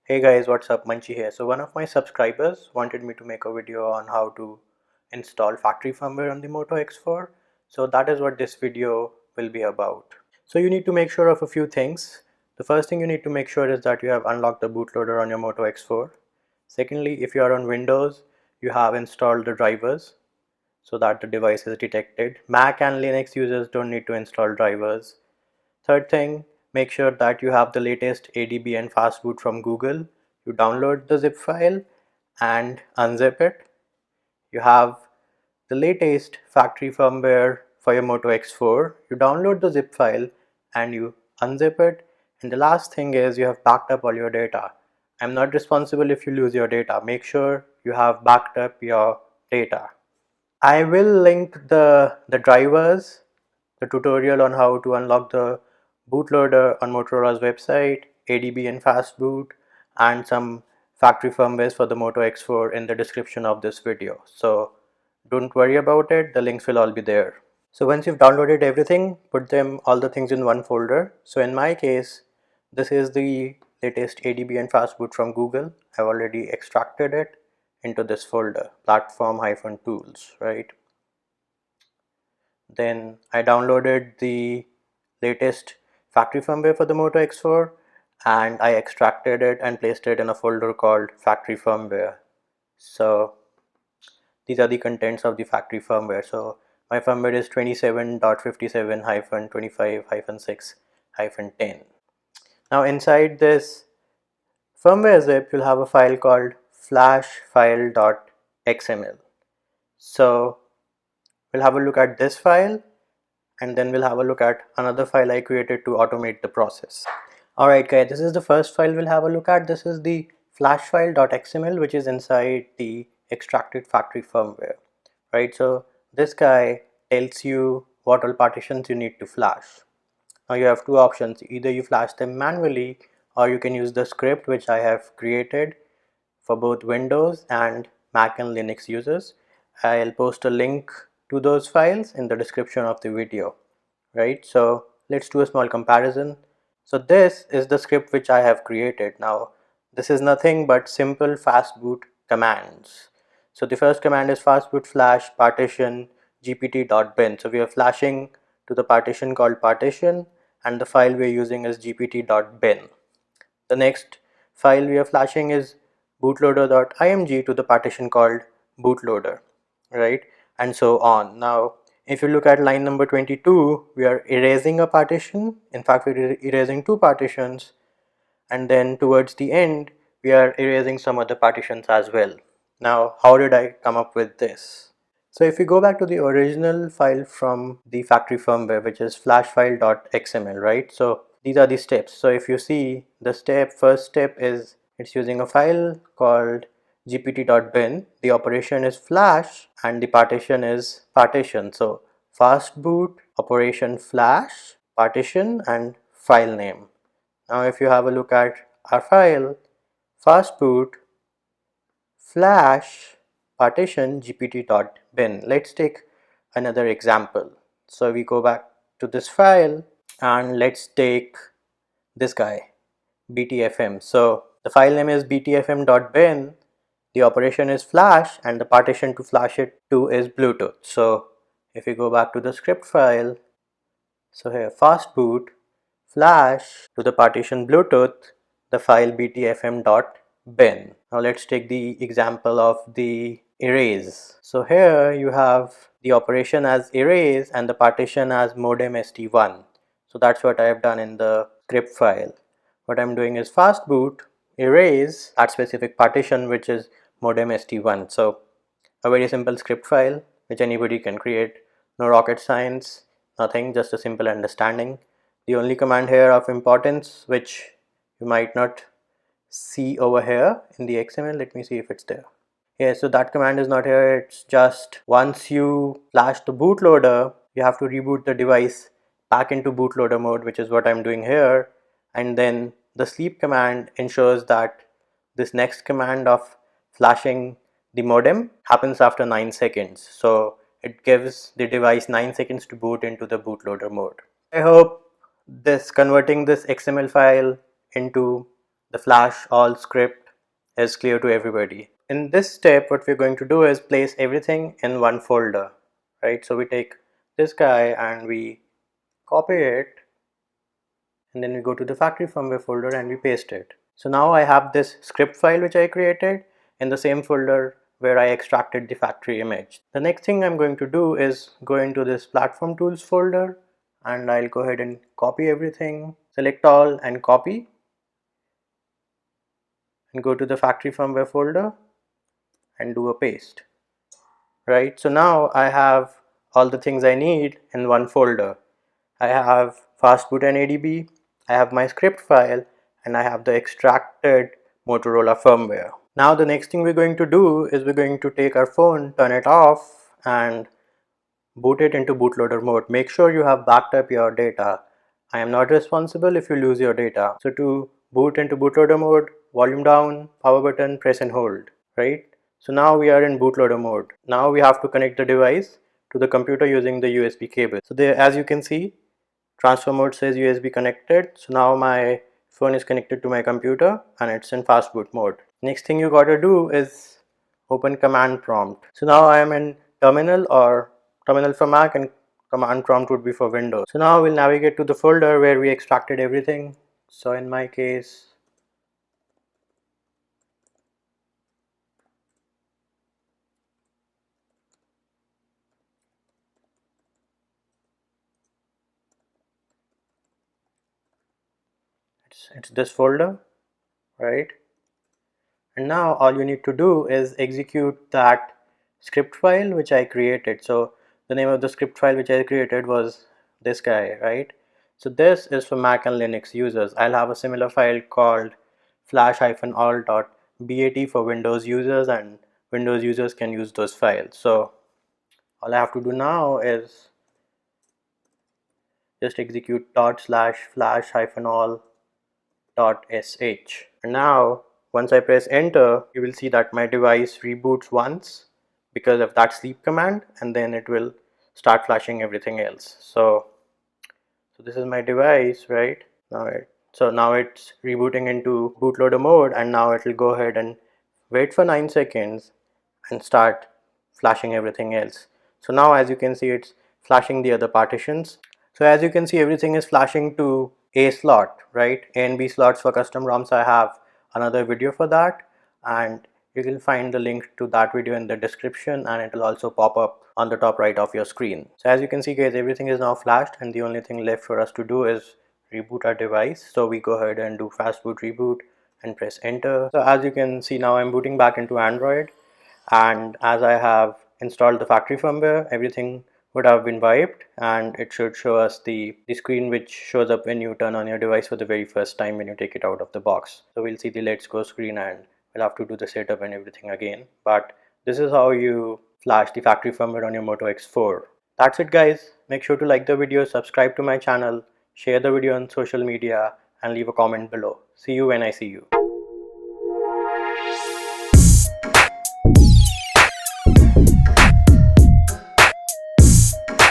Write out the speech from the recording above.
Hey guys, what's up? Munchie here. So one of my subscribers wanted me to make a video on how to install factory firmware on the Moto X4. So that is what this video will be about. So you need to make sure of a few things. The first thing you need to make sure is that you have unlocked the bootloader on your Moto X4. Secondly, if you are on Windows, you have installed the drivers so that the device is detected. Mac and Linux users don't need to install drivers. Third thing, make sure that you have the latest ADB and fastboot from Google. You download the zip file and unzip it. You have the latest factory firmware for your Moto X4. You download the zip file and you unzip it. And the last thing is you have backed up all your data. I'm not responsible if you lose your data. Make sure you have backed up your data. I will link the drivers, the tutorial on how to unlock the bootloader on Motorola's website, ADB and fastboot, and some factory firmwares for the Moto X4 in the description of this video. So don't worry about it, the links will all be there. So once you've downloaded everything, put them all the things in one folder. So in my case, this is the latest ADB and fastboot from Google. I've already extracted it into this folder, platform-tools, right? Then I downloaded the latest factory firmware for the Moto X4 and I extracted it and placed it in a folder called factory firmware. So these are the contents of the factory firmware. So my firmware is 27.57-25-6-10. Now inside this firmware zip, you'll have a file called flashfile.xml. So we'll have a look at this file and then we'll have a look at another file I created to automate the process. Alright guys, this is the first file we'll have a look at. This is the flashfile.xml, which is inside the extracted factory firmware, right? So this guy tells you what all partitions you need to flash. Now you have two options: either you flash them manually or you can use the script which I have created for both Windows and Mac and Linux users. I'll post a link to those files in the description of the video, right? So let's do a small comparison. So this is the script which I have created. Now this is nothing but simple fastboot commands. So the first command is fastboot flash partition gpt.bin. So we are flashing to the partition called partition and the file we are using is gpt.bin. The next file we are flashing is bootloader.img to the partition called bootloader, right? And so on. Now if you look at line number 22, we are erasing a partition. In fact, we're erasing two partitions, and then towards the end we are erasing some other partitions as well. Now how did I come up with this? So if we go back to the original file from the factory firmware, which is flashfile.xml, right? So these are the steps. So if you see the first step is it's using a file called gpt.bin. The operation is flash and the partition is partition. So fastboot operation flash partition and file name. Now if you have a look at our file, fastboot flash partition gpt.bin. Let's take another example. So we go back to this file and let's take this guy, btfm. So the file name is btfm.bin. The operation is flash and the partition to flash it to is Bluetooth. So if we go back to the script file, so here fastboot flash to the partition Bluetooth, the file btfm.bin. Now let's take the example of the erase. So here you have the operation as erase and the partition as modem st1. So that's what I have done in the script file. What I'm doing is fastboot erase that specific partition, which is modem st1. So a very simple script file which anybody can create. No rocket science, nothing, just a simple understanding. The only command here of importance, which you might not see over here in the XML, let me see if it's there. Yeah, so that command is not here. It's just once you flash the bootloader, you have to reboot the device back into bootloader mode, which is what I'm doing here. And then the sleep command ensures that this next command of flashing the modem happens after 9 seconds. So it gives the device 9 seconds to boot into the bootloader mode. I hope converting this XML file into the flash all script is clear to everybody. In this step, what we're going to do is place everything in one folder, right? So we take this guy and we copy it, and then we go to the factory firmware folder and we paste it. So now I have this script file which I created in the same folder where I extracted the factory image. The next thing I'm going to do is go into this platform tools folder, and I'll go ahead and copy everything, select all and copy, and go to the factory firmware folder and do a paste. Right, so now I have all the things I need in one folder. I have fastboot and ADB, I have my script file, and I have the extracted Motorola firmware. Now the next thing we're going to do is we're going to take our phone, turn it off, and boot it into bootloader mode. Make sure you have backed up your data. I am not responsible if you lose your data. So to boot into bootloader mode, volume down, power button, press and hold, right? So now we are in bootloader mode. Now we have to connect the device to the computer using the USB cable. So there, as you can see, transfer mode says USB connected. So now my phone is connected to my computer and it's in fast boot mode. Next thing you gotta do is open command prompt. So now I am in terminal, or terminal for Mac, and command prompt would be for Windows. So now we'll navigate to the folder where we extracted everything. So in my case, it's this folder, right? And now all you need to do is execute that script file which I created. So the name of the script file which I created was this guy, right? So this is for Mac and Linux users. I'll have a similar file called flash-all.bat for Windows users, and Windows users can use those files. So all I have to do now is just execute /flash-all.sh. And now once I press enter, you will see that my device reboots once because of that sleep command, and then it will start flashing everything else. So this is my device, right? Now it's rebooting into bootloader mode, and now it will go ahead and wait for 9 seconds and start flashing everything else. So now as you can see, it's flashing the other partitions. So as you can see, everything is flashing to A slot, right? A and B slots for custom ROMs. I have another video for that, and you can find the link to that video in the description, and it will also pop up on the top right of your screen. So as you can see guys, everything is now flashed, and the only thing left for us to do is reboot our device. So we go ahead and do fast boot reboot and press enter. So as you can see, now I'm booting back into Android, and as I have installed the factory firmware, everything would have been wiped, and it should show us the screen which shows up when you turn on your device for the very first time when you take it out of the box. So we'll see the let's go screen, and we'll have to do the setup and everything again. But this is how you flash the factory firmware on your Moto X4. That's it guys. Make sure to like the video, subscribe to my channel, share the video on social media, and leave a comment below. See you when I see you.